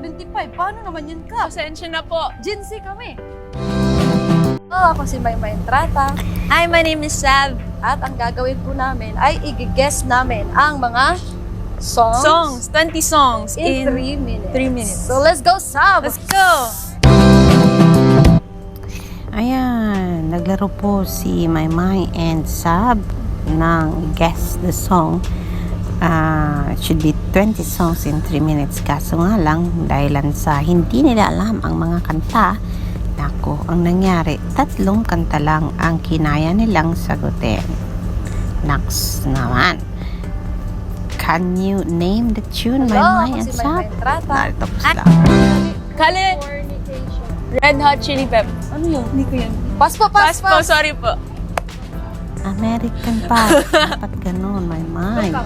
75. Paano naman yun ka? Pasensya na po. Gen Z kami. Ako si Maymay Entrata. Hi, my name is Sav. At ang gagawin po namin ay i-guess namin ang mga songs 20 songs in 3 minutes. 3 minutes. So let's go, Sav! Let's go! Ayan, naglaro po si Maymay and Sab ng Guess the Song. It should be 20 songs in 3 minutes. Kaso nga lang, dahilan sa hindi nila alam ang mga kanta, nako, ang nangyari, 3 kanta lang ang kinaya nilang sagutin. Naks naman. Can you name the tune, Hello, Maymay ako and si Sab? Maymay Entrata. Narito po sila. Kali, Red Hot Chili Peppers. Ano yun? Hindi ko yan. Pass po. Sorry po. American Pie. Dapat ganun, Maymay.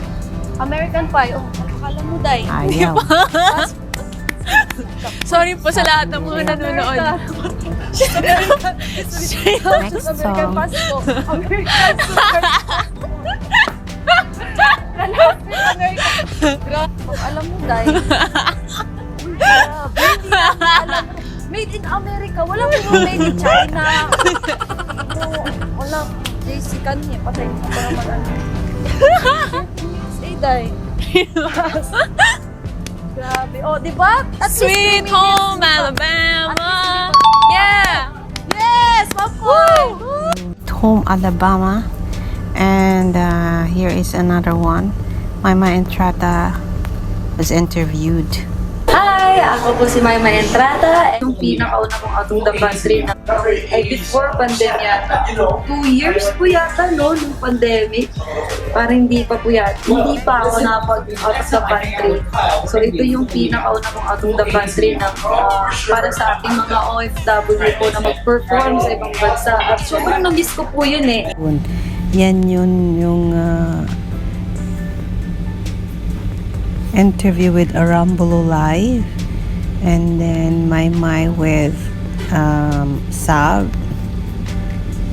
American Pie. Oh, akala mo, Day. Ayaw. Sorry po sa lahat ng mga nanonood. Next American song. Pass po. American Super. American. Alam mo, Day. Grabe, hindi namin alam. Made in America. Wala mo made in China. Wala. JC kanya. Patay mo pa naman ano. USA, Day. Grabe. Oh, di ba? At least Sweet 3 minutes. Home Alabama. Yeah! Yes! Of course! Home Alabama, and here is another one. Maymay Entrata was interviewed. Hi! Ako po si Maymay Entrata. Yung pinakauna kong out of the country na ay before pandemya. 2 years po yata, no? Nung pandemic. Parang hindi pa po yata. Hindi pa ako napag-out of the country. So ito yung pinakauna kong out of the country na para sa ating mga OFW po na mag-perform sa ibang bansa. At sobrang na-miss ko po yun eh. Yan yun yung interview with Arambulo Live, and then Maymay with Sab.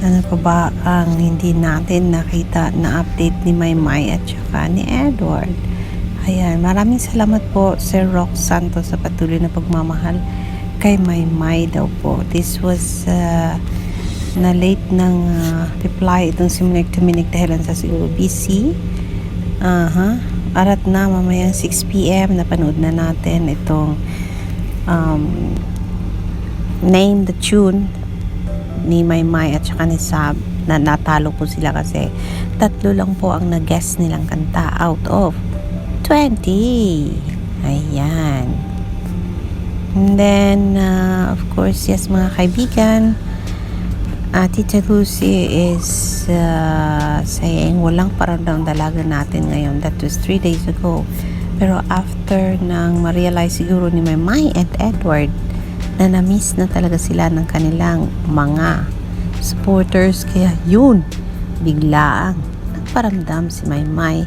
Ano pa ba ang hindi natin nakita na update ni Maymay at saka ni Edward? Ayan, maraming salamat po Sir Rock Santos sa patuloy na pagmamahal kay Maymay daw po. This was na late ng reply itong si Minik dahilan sa siguro busy. Arat na mamayang 6 PM napanood na natin itong Name the Tune ni Maymay at saka ni Sab, na natalo po sila kasi 3 lang po ang nag-guess nilang kanta out of 20. Ayan. And then of course, yes mga kaibigan, Tita Lucy is saying walang paramdam dalaga natin ngayon. That was 3 days ago. Pero after nang ma-realize siguro ni Maymay at Edward na na-miss na talaga sila ng kanilang mga supporters, kaya yun, biglaang nagparamdam si Maymay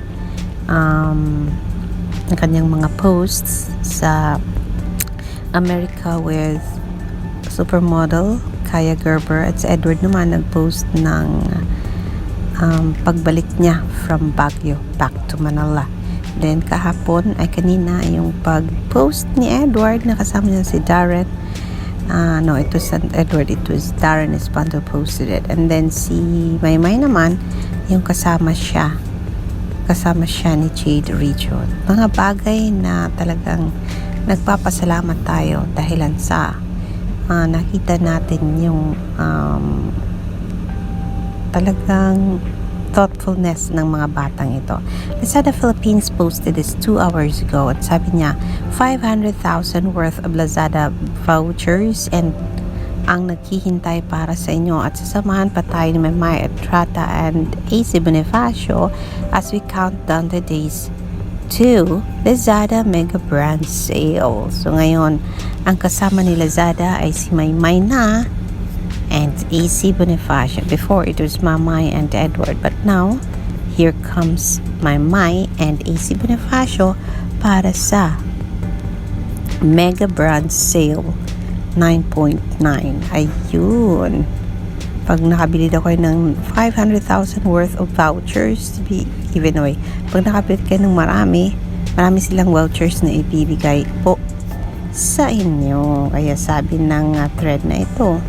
ng kanyang mga posts sa America with supermodel Kaya Gerber, at si Edward naman nag-post ng pagbalik niya from Baguio back to Manila. Then kahapon ay kanina yung pag-post ni Edward na kasama niya si Darren. No, it was not Edward, it was Darren Espanto posted it. And then si Maymay naman, yung kasama siya ni Jade Region. Mga bagay na talagang nagpapasalamat tayo dahilan sa nakita natin yung talagang thoughtfulness ng mga batang ito. Lazada Philippines posted this 2 hours ago at sabi niya 500,000 worth of Lazada vouchers and ang naghihintay para sa inyo, at sasamahan pa tayo ni Maymay Entrata and AC Bonifacio as we count down the days to Lazada Mega Brand Sale. So ngayon, ang kasama ni Lazada ay si Maymay na and AC Bonifacio. Before it was Maymay and Edward, but now here comes Maymay and AC Bonifacio para sa Mega Brand Sale 9.9. Ayun. Pag nakabili daw kayo ng 500,000 worth of vouchers to be given away. Pag nakabili kayo ng marami silang vouchers na ibibigay po sa inyo. Kaya sabi ng thread na ito,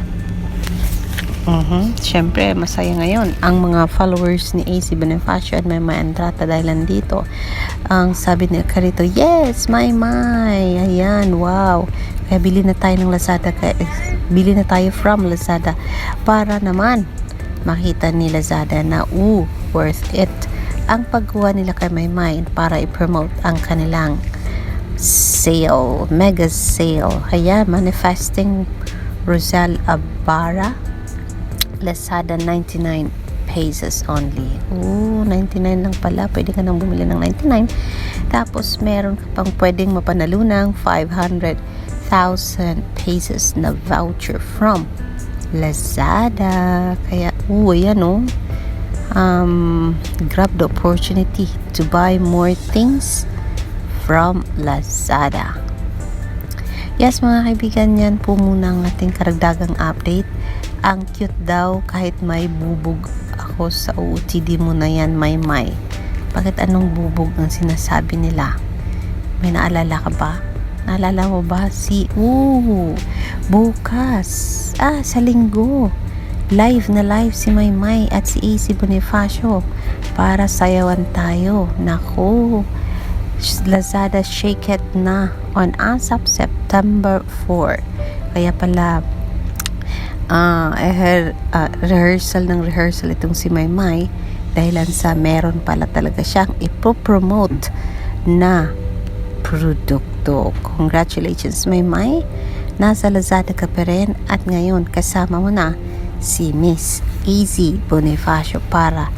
Siyempre, masaya ngayon ang mga followers ni AC Bonifacio at Maymay Entrata dahil nandito. Ang sabi ni Carito, yes, Maymay. Ayan, wow. Kaya bili na tayo ng Lazada. Bili na tayo from Lazada para naman makita ni Lazada na worth it ang pagkuha nila kay Maymay para i-promote ang kanilang sale, mega sale. Ayan, manifesting Rosal Abara, Lazada 99 pesos only. 99 lang pala. Pwede ka nang bumili ng 99. Tapos meron ka pang pwedeng mapanalunang 500,000 pesos na voucher from Lazada. Kaya, ayan grab the opportunity to buy more things from Lazada. Yes, mga kaibigan, yan po muna ang ating karagdagang update. Ang cute daw kahit may bubog ako sa OOTD mo na yan, Maymay. Bakit anong bubog ang sinasabi nila? May naalala ka ba? Naalala mo ba bukas, sa linggo, live na live si Maymay at si AC Bonifacio para sayawan tayo. Naku, Lazada Shake It na on ASAP September 4. Kaya pala rehearsal itong si Maymay dahilan sa meron pala talaga siyang ipopromote na produkto. Congratulations, Maymay. Nasa Lazada ka pa rin at ngayon kasama mo na si Miss AC Bonifacio para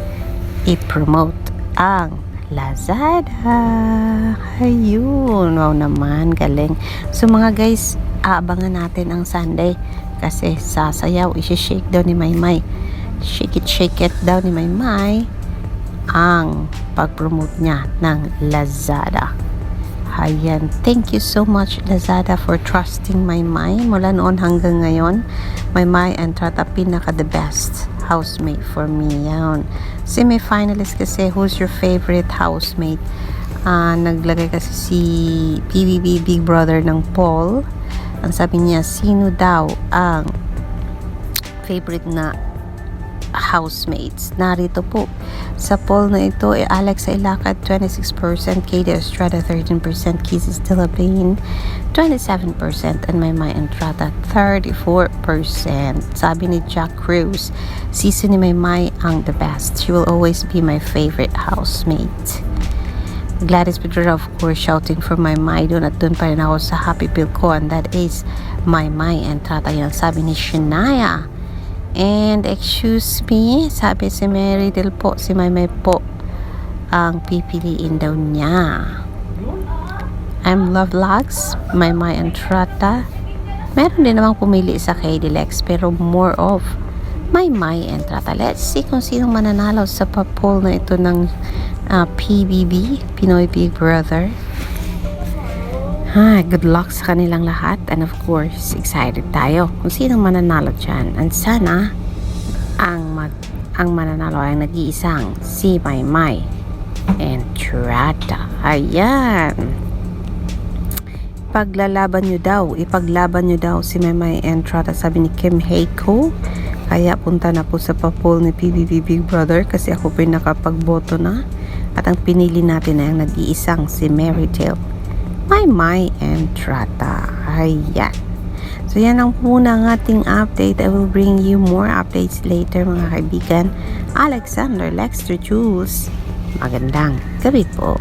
i-promote ang Lazada. Ayun, wow naman, galing. So mga guys, aabangan natin ang Sunday kasi sasayaw, isi-shake daw ni Maymay. Shake it daw ni Maymay ang pag-promote niya ng Lazada. Ayan, thank you so much Lazada for trusting Maymay. Mula noon hanggang ngayon, Maymay Entrata pinaka the best housemate for me. Yan. Semi-finalist kasi, who's your favorite housemate? Naglagay kasi si PBB Big Brother ng poll. Ang sabi niya, sino daw ang favorite na housemates? Narito po sa poll na ito, Alex Ilacad 26%, Katie Estrada 13%, Kizzy Stilabane 27%, and Maymay Entrata 34%. Sabi ni Jack Cruz, season ni Maymay ang the best. She will always be my favorite housemate. Gladys Pedro, of course, shouting for Maymay. Doon at doon pa rin ako sa happy pill ko, and that is Maymay Entrata. Yan sabi ni Shania. And excuse me, sabi si Mary Del po, si Maymay po ang pipiliin daw niya. I'm Love Vlogs, Maymay Entrata. Meron din namang pumili sa KD Lex, pero more of Maymay Entrata. Let's see kung sinong mananalo sa poll na ito ng PBB, Pinoy Big Brother. Good luck sa kanilang lahat, and of course, excited tayo kung sinong mananalo dyan. And sana ang mananalo ay nag-iisang si Maymay Entrata. Ayan, ipaglaban nyo daw si Maymay Entrata, sabi ni Kim Heiko. Kaya punta na po sa poll ni PBB Big Brother kasi ako po nakapagboto na. At ang pinili natin ay ang nag-iisang si Marytale Maymay Entrata. Ayan. So yan ang muna ang ating update. I will bring you more updates later, mga kaibigan. Alexander Lexter Jules, magandang gabi po.